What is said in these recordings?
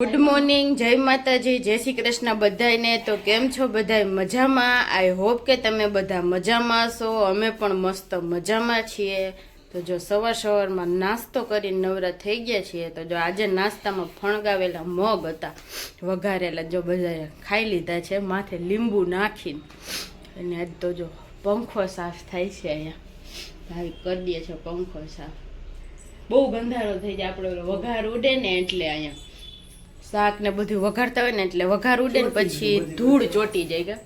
Good morning, જય માતાજી, જય શ્રી કૃષ્ણ બધાને। તો કેમ છો બધા? મજામાં? આઈ હોપ કે તમે બધા મજામાં છો। અમે પણ મસ્ત મજામાં છીએ। તો જો સવારમાં નાસ્તો કરીને નવરા થઈ ગયા છીએ। તો જો આજે નાસ્તામાં ફણગાવેલા મગ હતા વઘારેલા, જો બધાએ ખાઈ લીધા છે માથે લીંબુ નાખીને। અને આજ તો જો પંખો સાફ થાય છે, અહીંયા ભાઈ કરી દે છે પંખો સાફ। બહુ ગંધારો થઈ જાય, આપણે વઘાર ઉડે ને એટલે અહીંયા શાક ને બધું વઘારતા હોય ને એટલે વઘાર ઉડે ને પછી ધૂળ ચોટી જાય કે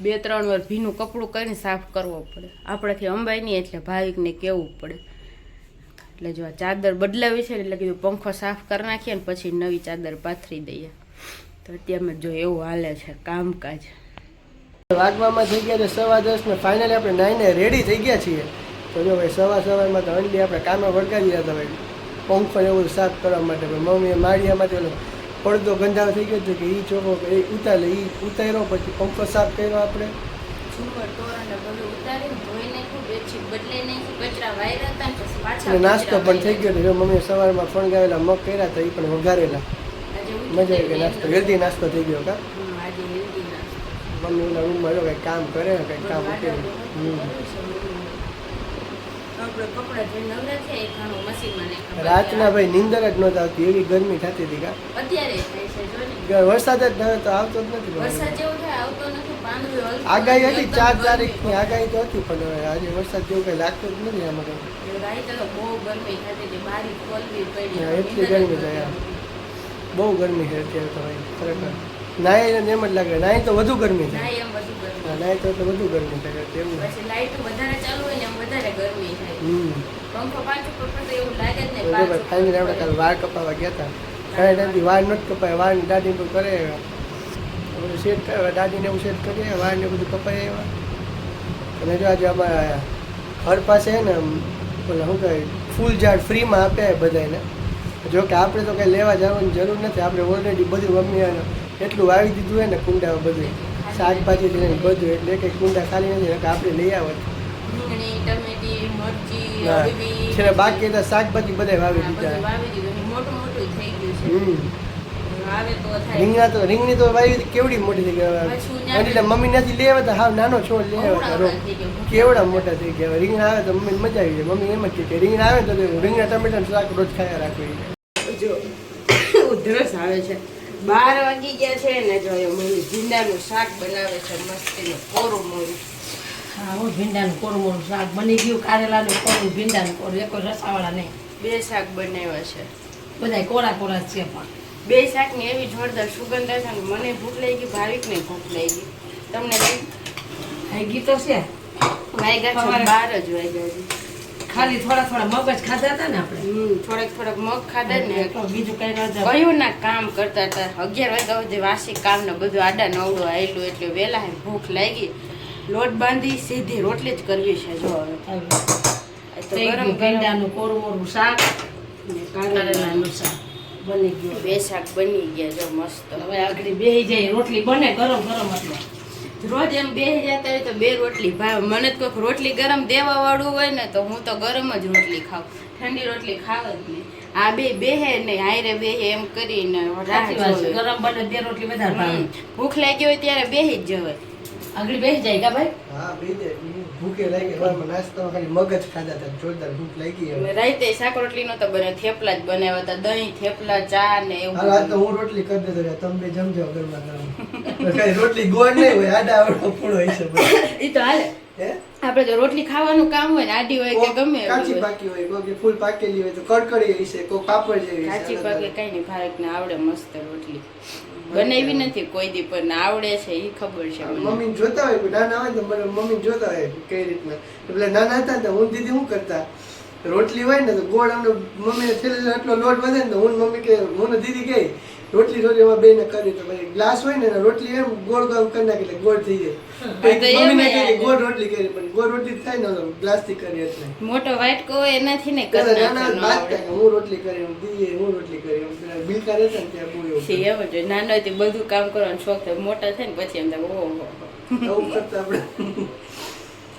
2-3 વાર ભીનું કપડું કરીને સાફ કરવો પડે। આપણાથી અંબાઈ નહીં એટલે ભાવિકને કહેવું પડે। એટલે જો આ ચાદર બદલાવી છે એટલે કીધું પંખો સાફ કરી નાખીએ ને પછી નવી ચાદર પાથરી દઈએ। તો અત્યારે જો એવું હાલે છે કામકાજ। વાગવામાં થઈ ગયા છે 10:15 ને ફાઇનલી આપણે નાઈને રેડી થઈ ગયા છીએ। તો જો ભાઈ સવારમાં તો અંડી આપણે કામે વળગાડી રહ્યા હતા ભાઈ પંખો એવું સાફ કરવા માટે। મમ્મીએ માળિયામાંથી ઓલો પડદો ગંધારો થઈ ગયો હતો કે એ ચોખ્ખો એ ઉતારે એ ઉતાર્યો, પછી પંખો સાફ કર્યો આપણે। નાસ્તો પણ થઈ ગયો જો મમ્મીએ સવારમાં ફણગાવેલા મગ કર્યા હતા, એ પણ વઘારેલા। મજા આવી ગઈ, નાસ્તો હેલ્ધી નાસ્તો થઈ ગયો કા। મમ્મી ઓલા રૂમમાં જો કંઈક કામ કરે કંઈક કામ કરે। રાતના ભાઈ નીંદર જ નહોતી આવતી, એવી ગરમી થતી હતી કા। વરસાદ જ નવે તો આવતો જ નથી। આગાહી હતી 4 તારીખની આગાહી તો હતી, પણ આજે વરસાદ જેવું કઈ લાગતું જ નથી આમાં કઈ। એટલી ગરમી થાય, બહુ ગરમી છે અત્યારે તો ભાઈ ખરેખર। નાય એમ જ લાગે, નાય તો વધુ ગરમી થાય, નાય તો વધુ ગરમી થાય એવું। ફાઇનલી આપણે કાલે વાળ કપાવવા ગયા હતા, ઘણા ટાઈમથી વાળ નથી કપાય, વાળની દાઢી પણ કરે બધું સેટ કરે, દાઢીને એવું સેટ કરીએ, વાળને બધું કપાઈ આવ્યા। અને જો આજે અમારા ઘર પાસે ને ઓલા શું કહે ફૂલ ઝાડ ફ્રીમાં આપે બધાને। જો કે આપણે તો કંઈ લેવા જવાની જરૂર નથી, આપણે ઓલરેડી બધું મમ્મી એટલું વાવી દીધું હોય ને કુંડામાં બધું શાકભાજી લઈને બધું, એટલે કંઈ કુંડા ખાલી નથી આપણે લઈ આવત। છે બાકી તો શાકભાજી બધા વાવી દીધા। રીંગણી તો વાવી કેવડી મોટી થઈ ગઈ, એટલે મમ્મી નથી લેવા તો હાવ નાનો છોડ લેવા કેવડા મોટા થઈ ગયા। રીંગણા આવે તો મમ્મીને મજા આવી જાય, મમ્મી એમ જ કે રીંગણા આવે તો રીંગણા ટમેટાનું શાક રોજ ખાયા રાખવું। જો ઉધરસ આવે છે, 12 વાગી ગયા છે ને જો મમ્મી ભીંડાનું શાક બનાવે છે મસ્તીનું કોરું મોરું। હા, હું ભીંડાનું કોરું મોરું શાક બની ગયું, કારેલાનું કોરું, ભીંડાનું કોરું, એક રસાવાળા નહીં, 2 શાક બનાવ્યા છે, બધા કોરા કોરા છે, પણ 2 શાકની એવી જોરદાર સુગંધ આવે છે ને મને ભૂખ લાગી ગઈ, ભાવિકને ભૂખ લાગી ગઈ। તમને લાગી તો છે, વાગ્યા 12 જ વાગ્યા, ખાલી થોડા મગ જ ખાધા હતા ને આપણે। થોડાક મગ ખાધા ને બીજું કઈ કયું ના કામ કરતા હતા, 11 વાગ્યા સુધી વાસી કામ ને બધું આડા નવડું આવેલું એટલે વેલા ભૂખ લાગી, લોટ બાંધી સીધી રોટલી જ કરવી છે। જો હવે ગરમ ભીંડાનું કોરું મોરું શાક ને કારેલાનું શાક બની ગયું, 2 શાક બની ગયા જો મસ્ત। હવે આગળ બેહી જાય, રોટલી બને ગરમ એટલે રોજ એમ બેસી જતા હોય તો 2 રોટલી ભાવે મને। તો કોઈક રોટલી ગરમ દેવા વાળું હોય ને તો હું તો ગરમ જ રોટલી ખાઉં, ઠંડી રોટલી ખાવ જ નહીં। આ બેહે નહીં, હાયરે બેહે એમ કરીને ગરમ બને 2 રોટલી વધારે ભાવે। ભૂખ લાગી હોય ત્યારે બેસી જ જવાય, આગળ બેસી જાય કા ભાઈ? હા બેસી જાય, ભૂખે લાગી નાસ્તામાં ખાલી મગ જ ખાધા હતા, જોરદાર ભૂખ લાગી। રાતે શાક રોટલી નતો બને, થેપલા જ બનાવ્યા હતા, દહીં થેપલા ચા ને એવું। હાલ તો હું રોટલી કરી દેતો, તમે બે જમજો ઘરમાં ગરમ રોટલી ગોળ નહીં હોય, આડા આવડો પૂળો હશે એ તો હાલે। આપણે તો રોટલી ખાવાનું કામ હોય ને આડી હોય કે ગમે કાચી પાકી હોય, કોઈ ફૂલ પાકેલી હોય તો કડકડી હશે, કોઈ પાપડ જેવી કાચી પાકે કઈ નહીં, ભાવિકને આવડે મસ્ત રોટલી બનાવી નથી કોઈ દી પણ આવડે છે એ ખબર છે। મમ્મી જોતા હોય નાના હોય તો મમ્મી જોતા હોય કઈ રીતના, એટલે નાના હતા તો હું દીદી શું કરતા રોટલી હોય ને તો ગોળ અમને મમ્મીને થેલી એટલો લોટ વધે ને તો હું મમ્મી કે હું દીદી ગઈ રોટલી એમાં બે ને કરી તો પછી ગ્લાસ હોય ને રોટલી એમ ગોળ ગામ કરી નાખી એટલે ગોળ થઈ જાય। મમ્મીને કહી ગોળ રોટલી કરી, પણ ગોળ રોટલી થાય ને ગ્લાસ થી કરી એટલે મોટો વાટકો હોય એનાથી ને હું રોટલી કરી દીદી હું રોટલી કરી બિલકા રહેતા ને ત્યાં બોલ્યો એવું જોઈએ। નાનો હોય બધું કામ કરવાનું શોખ થાય, મોટા થાય ને પછી એમ થાય ઓહો આવું કરતા આપણે।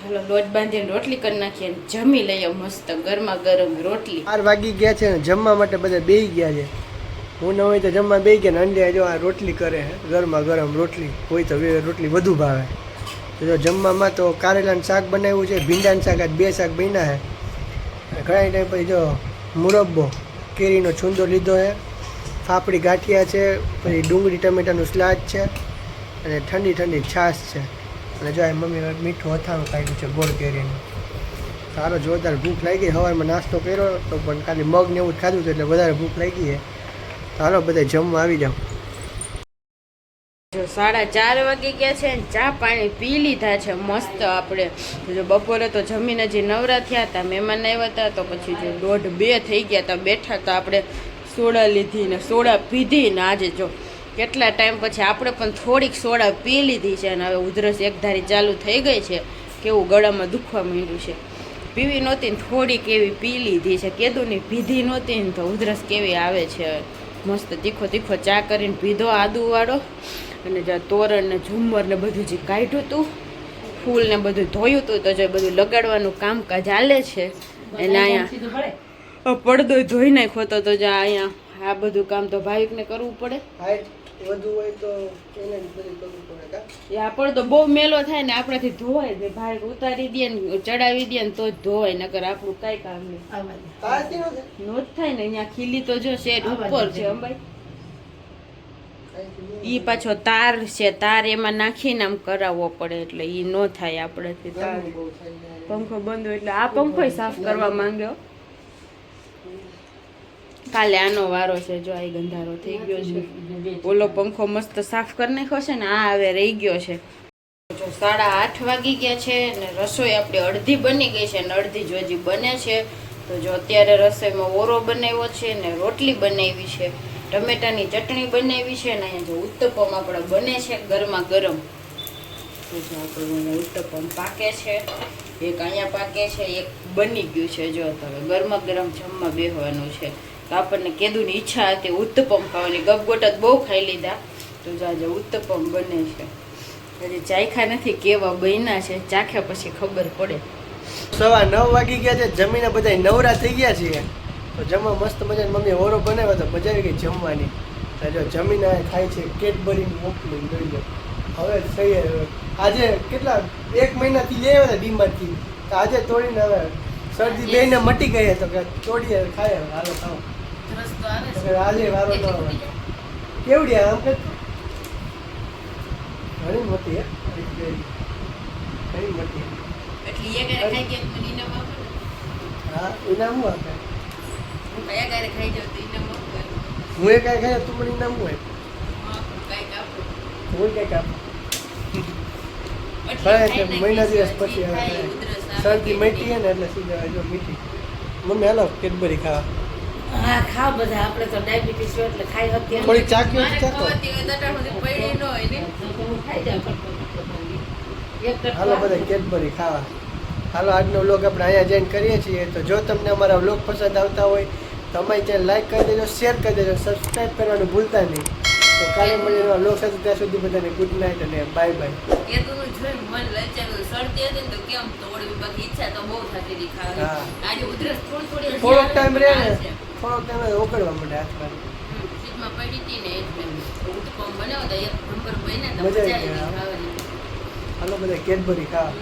હાલો લોટ બાંધીને રોટલી કરી નાખીએ, જમી લઈએ મસ્ત ગરમા ગરમ રોટલી। 4 વાગી ગયા છે ને જમવા માટે બધા બેસી ગયા છે। હું ન હોય તો જમવા બે ગયા ને અંડે જો આ રોટલી કરે ગરમા ગરમ રોટલી હોય તો રોટલી વધુ ભાવે. તો જો જમવામાં તો કારેલાનું શાક બનાવ્યું છે, ભીંડાનું શાક, આજ 2 શાક બન્યા છે. ઘણા ટાઈમ પછી જો મુરબ્બો કેરીનો છૂંદો લીધો છે, ફાફડી ગાંઠિયા છે, પછી ડુંગળી ટમેટાનું સલાડ છે અને ઠંડી ઠંડી છાશ છે. અને જો આ મમ્મી મીઠું અથાણું કાઢ્યું છે ગોળ કેરીનું. સારો જોરદાર ભૂખ લાગી. સવારમાં નાસ્તો કર્યો તો પણ ખાલી મગ ને એવું જ ખાધું હતું એટલે વધારે ભૂખ લાગી છે. ચાલો બધા જમવા આવી જાઓ. જો 4:30 વાગી ગયા છે ને ચા પાણી પી લીધા છે મસ્ત આપણે. જો બપોરે તો જમીને જે નવરા થયા હતા, મહેમાન આવ્યા હતા, તો પછી જો 1:30-2 થઈ ગયા હતા. બેઠા હતા આપણે, સોડા લીધી ને સોડા પીધી ને આજે જો કેટલા ટાઈમ પછી આપણે પણ થોડીક સોડા પી લીધી છે. અને હવે ઉધરસ એકધારી ચાલુ થઈ ગઈ છે. કેવું ગળામાં દુખવા માંડ્યું છે. પીવી નહોતી ને થોડીક એવી પી લીધી છે. કેદુની પીધી નહોતી ને તો ઉધરસ કેવી આવે છે. મસ્ત તીખો તીખો ચા કરીને પીધો આદુવાળો. અને જ્યાં તોરણ ને ઝુમ્મર ને બધું જે કાઢ્યું હતું, ફૂલ ને બધું ધોયું હતું, તો જો બધું લગાડવાનું કામકાજ ચાલે છે. એને અહીંયા પડદો ધોઈ નાખ્યો હતો, તો જ્યાં અહીંયા આ બધું કામ તો ભાવિકને કરવું પડે. વધુ હોય તો એને જ બધું કરવું પડે કા. આ પડદો બહુ મેલો થાય ને આપણાથી ધોવાય ને, ભાવિક ઉતારી દે ને ચડાવી દે ને તો જ ધોવાય, નકર આપણું કાંઈ કામ નહીં. નો જ થાય ને. અહીંયા ખીલી તો જો શેડ ઉપર છે અંબાઈ. ઈ પાછો તાર છે, તાર એમાં નાખીને આમ કરાવવો પડે એટલે ઈ નો થાય આપણાથી. તાર પંખો બંધ હોય એટલે આ પંખો સાફ કરવા માંગ્યો. કાલે આનો વારો છે. જો આ ગંધારો થઈ ગયો છે. ઓલો પંખો મસ્ત સાફ કરી નાખ્યો છે ને આ હવે રહી ગયો છે. જો 8:30 વાગી ગયા છે ને રસોઈ આપણી અડધી બની ગઈ છે ને અડધી જો હજી બને છે. તો જો અત્યારે રસોઈમાં ઓરો બનાવ્યો છે ને રોટલી બનાવી છે, ટમેટાની ચટણી બનાવી છે ને અહીંયા જો ઉત્તપમ આપણે બને છે ગરમા ગરમ. તો જો આપણે ઉત્તપમ પાકે છે, એક અહીંયા પાકે છે, એક બની ગયું છે. જો તમે ગરમા ગરમ જમવા બેસવાનું છે. તો આપણને કેદુની ઈચ્છા હતી ઉત્તપમ ખાવાની, ગપગોટા બહુ ખાઈ લીધા. તો જો આજે ઉત્તપમ બને છે. હજી ચાખ્યા નથી કેવા બન્યા છે, ચાખ્યા પછી ખબર પડે. 9:15 વાગી ગયા છે. જમીને બધા નવરા થઈ ગયા છીએ. તો જમવા મસ્ત મજાની મમ્મી ઓરો બનાવ્યો તો મજા આવી ગઈ જમવાની. જો જમીને ખાય છે કેડબરી મોકલી જોઈ લો. હવે થઈ આજે કેટલા 1 મહિનાથી લઈ આવ્યા હતા ડીમાર્ટથી, તો આજે તોડીને હવે શરદી બેને મટી ગઈ તો કે તોડીએ ખાય. હાલો ખાઓ. આજે વારો ન આવે. કેવડી આમ કે ઘણી મોટી હે, ઘણી મોટી. એટલી એક ખાઈ ગયા મને ઇનામ આપો. હા ઇનામ હું આપે. હું કયા ગારે ખાઈ જાવ તો ઇનામ આપો. હું એ કાંઈ ખાય તું મને ઇનામ હોય કઈક આપો. હું કંઈક આપો. મહિના દિવસ પછી શરદી મટી ને એટલે સીધા જો મીઠી. મમ્મી હાલો કેડબરી ખાવા. હા ખાવ બધા. આપણે તો ડાયાબિટીસ હોય એટલે ખાઈ શકીએ. થોડી ચાખ્યો ચાખો. હાલો બધા કેડબરી ખાવા. હાલો આજનો વ્લોગ આપણે અહીંયા જોઈન કરીએ છીએ. તો જો તમને અમારા વ્લોગ પસંદ આવતા હોય તો અમારી ચેનલ લાઈક કરી દેજો, શેર કરી દેજો, સબસ્ક્રાઈબ કરવાનું ભૂલતા નહીં. તો કાલે મળીને વ્લોગ સાથે ત્યાં સુધી બધાને ગુડ નાઇટ અને બાય બાય. થોડોક ટાઈમ રહે ને, થોડોક ટાઈમ ઓગળવા માંડે હાથમાં. મજા આવી ગઈ. હાલો બધા કેડબરી ખાવા.